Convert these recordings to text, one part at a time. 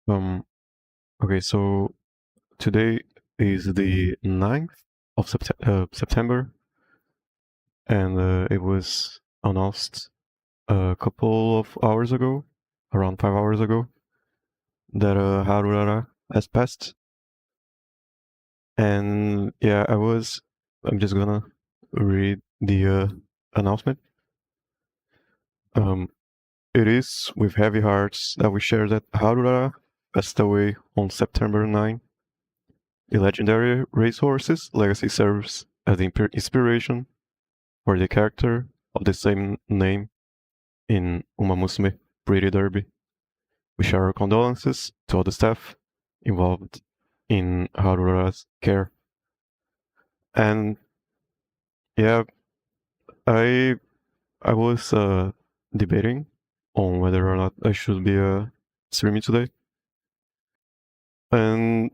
Um, okay, so today is the 9th of September, and it was announced a couple of hours ago, around 5 hours ago, that Haru Urara has passed. And yeah, I'm just gonna read the announcement. Um, it is with heavy hearts that we share that Haru Urara passed away on September 9. A legendary racehorse's legacy serves as the inspiration for the character of the same name in Umamusume Pretty Derby. We share our condolences to all the staff involved in Harura's care. And yeah, I I was debating on whether or not I should be streaming today, and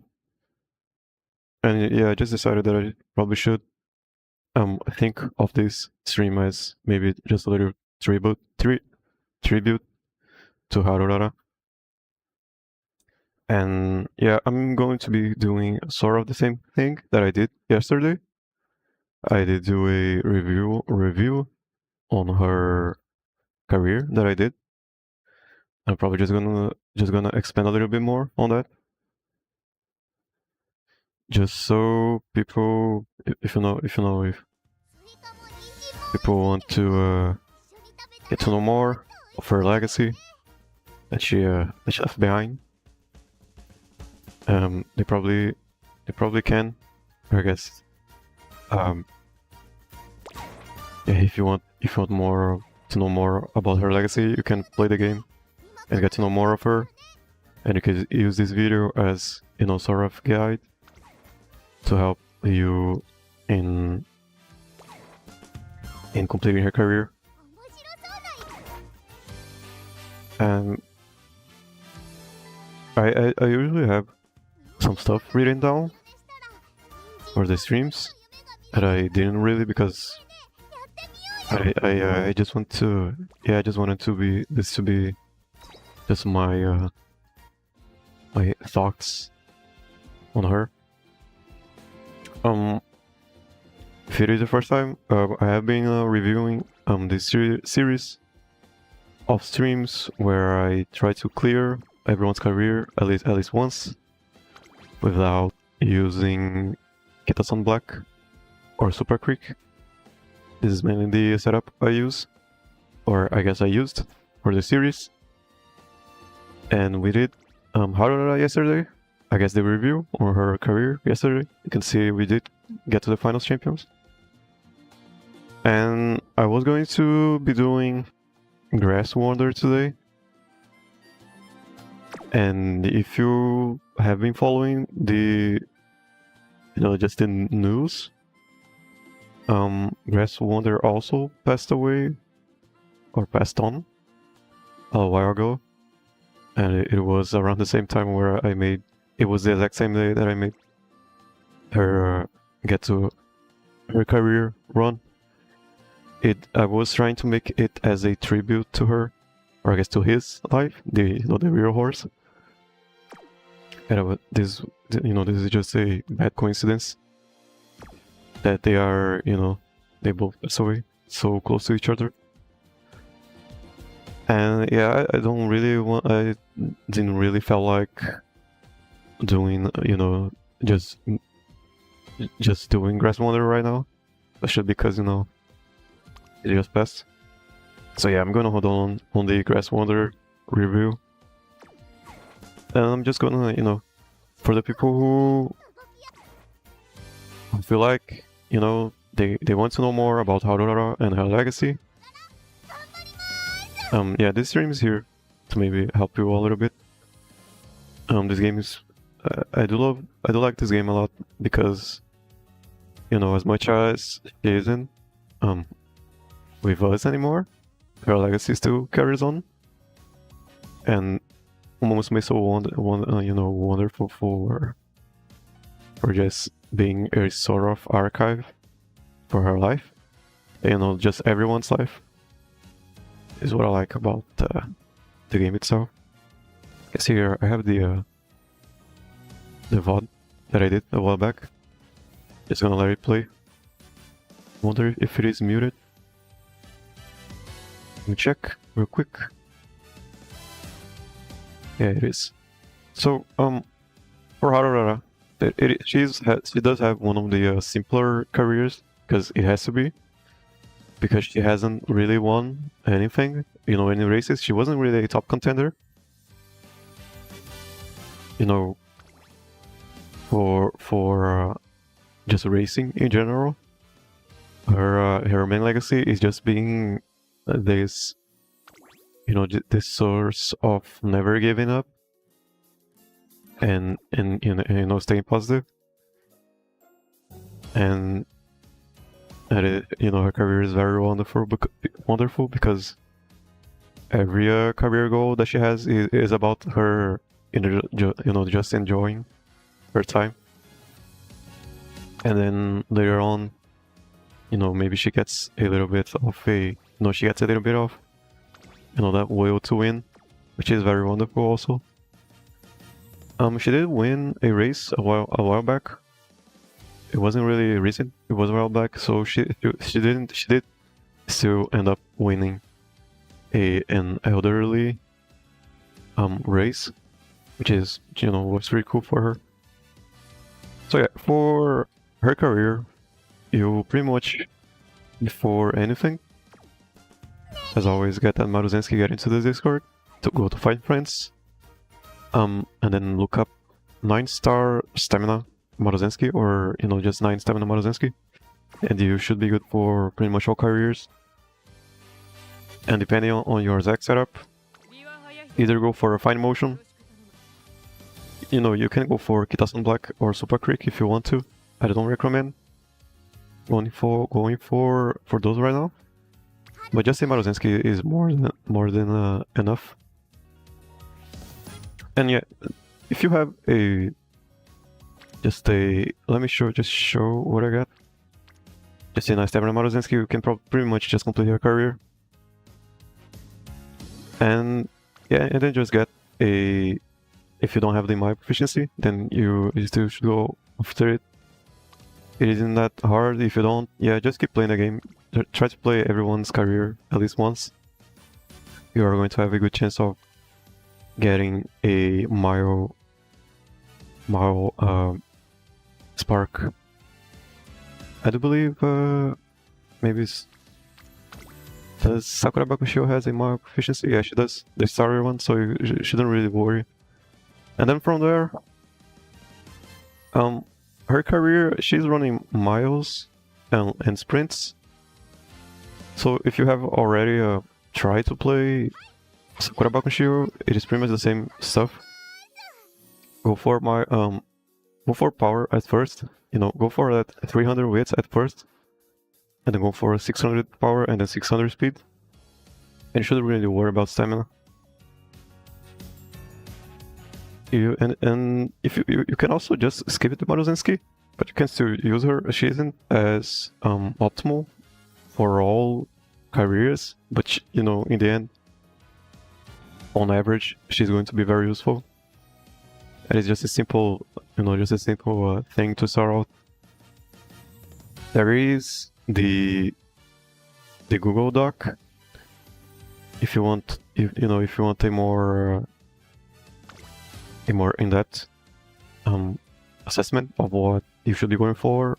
yeah, I just decided that I probably should. I think of this stream as maybe just a little tribute to Harurara. And yeah, I'm going to be doing sort of the same thing that I did yesterday. I did do a review on her career that I did. I'm probably just gonna expand a little bit more on that, just so people, if people want to get to know more of her legacy that she left behind. They probably can, I guess. Um, yeah, if you want more to know more about her legacy, you can play the game and get to know more of her, and you can use this video as sort of guide to help you in completing her career. And I usually have some stuff written down for the streams that I didn't really, because I just want to, yeah, I just wanted to be this to be just my my thoughts on her. If it is the first time, I have been reviewing this series of streams where I try to clear everyone's career at least once without using Kitasan Black or Super Creek. This is mainly the setup I use, or I guess I used for the series. And we did Harura yesterday. I guess the review on her career yesterday. You can see we did get to the finals champions. And I was going to be doing Grass Wonder today. And if you have been following the, just the news, Grass Wonder also passed away, or passed on, a while ago. And it was around the same time where it was the exact same day that I made her get to her career run. I was trying to make it as a tribute to her, or I guess to his life, the real horse. And this is just a bad coincidence that they are, they both pass away so close to each other. And yeah, I didn't really feel like doing, just doing Grass Wonder right now, especially because, it just passed. So yeah, I'm gonna hold on the Grass Wonder review. And I'm just gonna, for the people who feel like, they want to know more about Haru Urara and her legacy. Yeah, this stream is here to maybe help you a little bit. This game is, I do like this game a lot because, as much as she isn't, with us anymore, her legacy still carries on. And Umamusume is so wonderful for just being a sort of archive for her life, just everyone's life, is what I like about the game itself. See here, I have the VOD that I did a while back. Just gonna let it play. Wonder if it is muted. Let me check real quick. Yeah, it is. So, for Haru Urara, she does have one of the simpler careers, because it has to be. Because she hasn't really won anything, any races. She wasn't really a top contender. For just racing in general. Her main legacy is just being this, this source of never giving up and staying positive. And her career is very wonderful because every career goal that she has is about her, just enjoying her time. And then later on, maybe she gets a little bit of that will to win, which is very wonderful also. She did win a race a while back. It wasn't really recent, it was a while back, so she did still end up winning an elderly race, which is, was pretty cool for her. So yeah, for her career, you pretty much, before anything, as always, get that Maruzensky, get into the Discord, to go to Find Friends, and then look up 9-star stamina Maruzensky, or just 9 stamina Maruzensky, and you should be good for pretty much all careers. And depending on your Zac setup, either go for a fine motion. You can go for Kitasan Black or Super Creek if you want to. I don't recommend going for those right now. But just say Maruzensky is more than enough. And yeah, if you have let me show what I got. Just a nice stamina Maruzensky, you can pretty much just complete your career. And yeah, and then just get if you don't have the Maya proficiency, then you still should go after it. It isn't that hard. If you don't, yeah, just keep playing the game. Try to play everyone's career at least once. You are going to have a good chance of getting a Maya Spark. I do believe maybe does Sakura Bakushio has a Maya proficiency? Yeah, she does. The starter one, so you shouldn't really worry. And then from there, her career, she's running miles and sprints. So if you have already tried to play Sakura Bakushio, it is pretty much the same stuff. Go for power at first. Go for that 300 weights at first, and then go for 600 power and then 600 speed. And you shouldn't really worry about stamina. And if you can also just skip it to Maruzensky, but you can still use her. She isn't as optimal for all careers, but in the end, on average, she's going to be very useful. And it's just a simple, thing to start out. There is the Google Doc. If you want, if you want a more in-depth assessment of what you should be going for,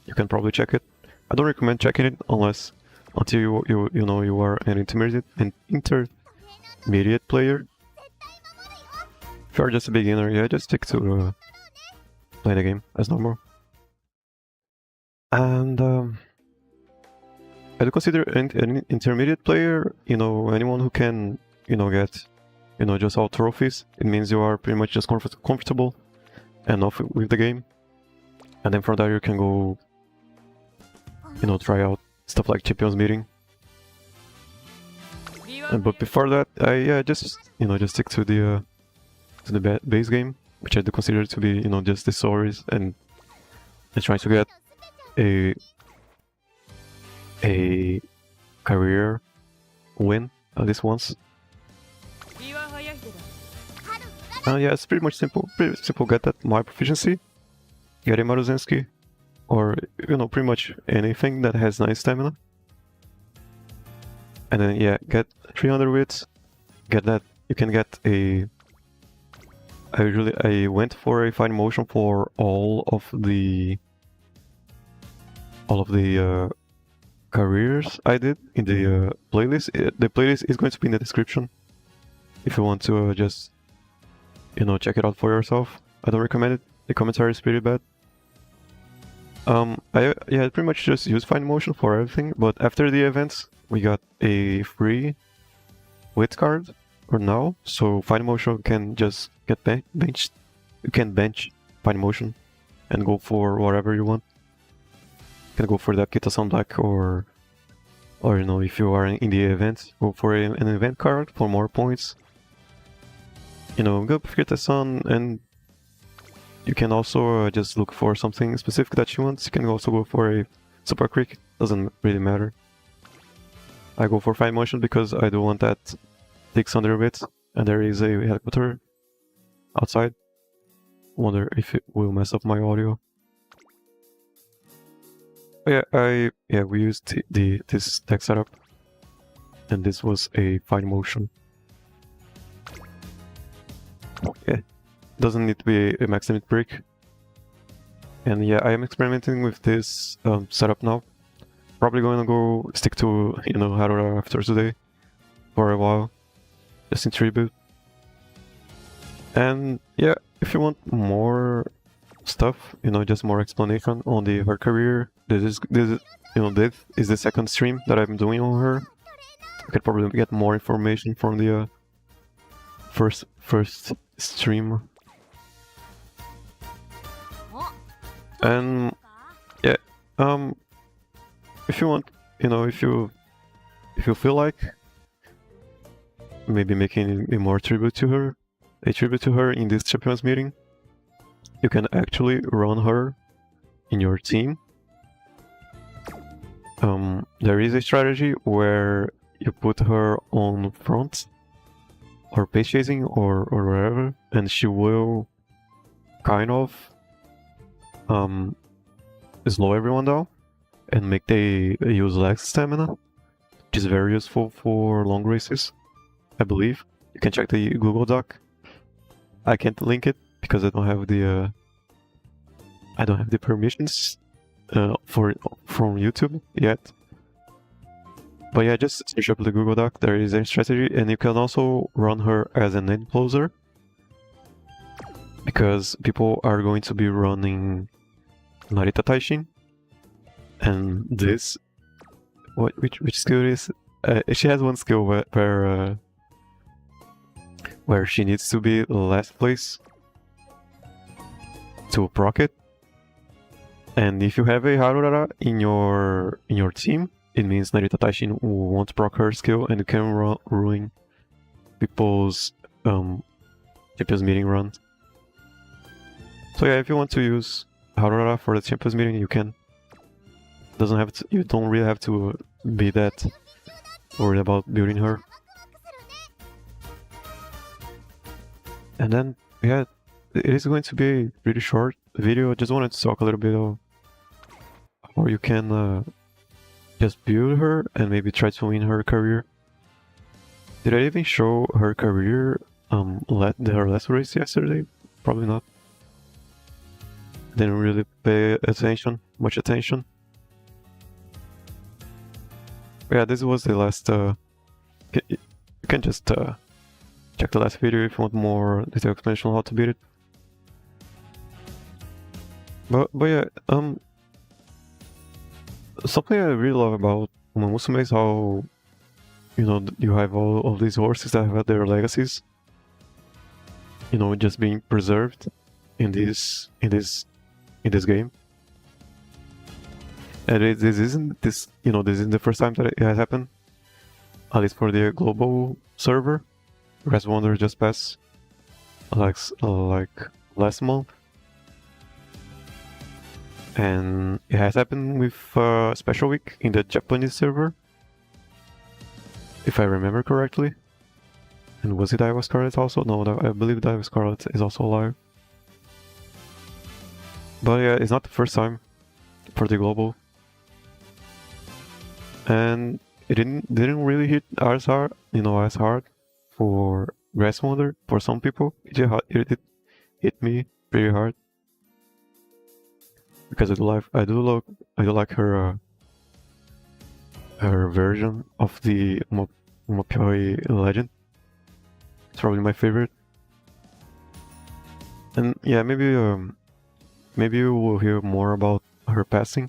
you can probably check it. I don't recommend checking it until you are an intermediate player. If you're just a beginner, yeah, just stick to play the game as normal. And I do consider an intermediate player, anyone who can, get, just all trophies. It means you are pretty much just comfortable enough with the game. And then from there you can go, try out stuff like Champions Meeting. But before that, just stick to the base game, which I do consider to be, just the stories and try to get a career win at least once. Yeah, it's pretty much simple. Pretty simple. Get that my proficiency, get a Maruzensky, or pretty much anything that has 9 stamina. And then yeah, get 300 wits. Get that. You can get a. I went for a fine motion for all of the careers I did in the playlist. The playlist is going to be in the description if you want to just check it out for yourself. I don't recommend it. The commentary is pretty bad. I pretty much just use fine motion for everything, but after the events we got a free wit card or now, so fine motion can just get benched. You can bench fine motion and go for whatever you want. You can go for the Kitasan black or if you are in the event, go for an event card for more points. Go for Kitasan, and you can also just look for something specific that you want. You can also go for a super quick, doesn't really matter. I go for fine motion because I don't want that 600 bits, and there is a helicopter outside. Wonder if it will mess up my audio. Yeah, we used this deck setup, and this was a fine motion. Yeah, doesn't need to be a max limit break. And yeah, I am experimenting with this setup now. Probably going to go stick to Haru Urara after today for a while, just in tribute. And yeah, if you want more stuff, just more explanation on her career, this is the second stream that I'm doing on her. I could probably get more information from the first stream. And yeah, if you want, if you feel like maybe making a more tribute to her, in this champions meeting, you can actually run her in your team. There is a strategy where you put her on front or pace chasing or wherever, and she will kind of slow everyone down and make they use less stamina, which is very useful for long races, I believe. You can check the Google Doc. I can't link it because I don't have the permissions from YouTube yet. But yeah, just search up the Google Doc. There is a strategy, and you can also run her as an end closer, because people are going to be running Narita Taishin, and this which skill is she has one skill where she needs to be last place to proc it. And if you have a Haru Urara in your team, it means Narita Taishin won't proc her skill, and you can ruin people's champions meeting runs. So yeah, if you want to use Haru Urara for the champions meeting, you can. You don't really have to be that worried about building her. And then yeah, it is going to be a pretty short video. I just wanted to talk a little bit of how you can just build her and maybe try to win her career. Did I even show her career her last race yesterday? Probably not. Didn't really pay much attention. Yeah, this was the last. You can just check the last video if you want more detailed explanation on how to beat it. But yeah, something I really love about Umamusume is how you have all of these horses that have their legacies, just being preserved in this game. And this isn't the first time that it has happened, at least for the global server. Res Wonder just passed like last month, and it has happened with Special Week in the Japanese server, if I remember correctly. And was it Iowa Scarlet also? No, I believe Iowa Scarlet is also alive. But yeah, it's not the first time for the global. And it didn't really hit as hard, as hard for Grass Wonder. For some people, it did hit me pretty hard because I do like her version of the Umamusume legend. It's probably my favorite. And yeah, maybe you will hear more about her passing.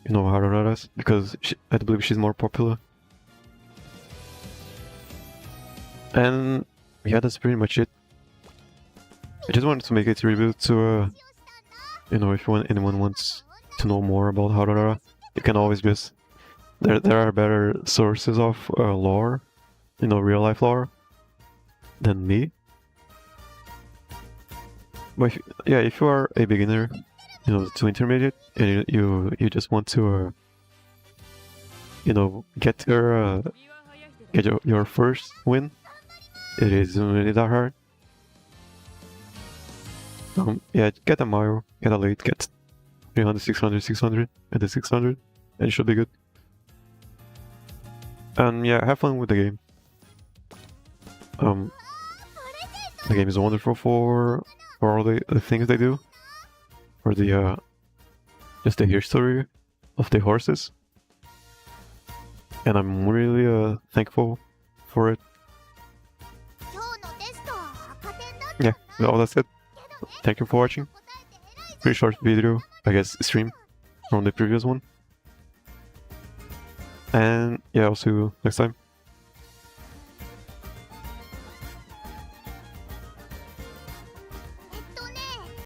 Haru Urara's, because I believe she's more popular. And yeah, that's pretty much it. I just wanted to make a tribute to, if anyone wants to know more about Haru Urara, you can always just. There are better sources of lore, real life lore, than me. But if you are a beginner, to intermediate, and you just want to, get your first win, it isn't really that hard. Get a mile, get a late, get 300, 600, 600, and then 600, and it should be good. And yeah, have fun with the game. The game is wonderful for all the things they do, for the just the history of the horses, and I'm really thankful for it. Yeah, all that's it. Thank you for watching. Pretty short video, I guess, stream from the previous one. And yeah, I'll see you next time.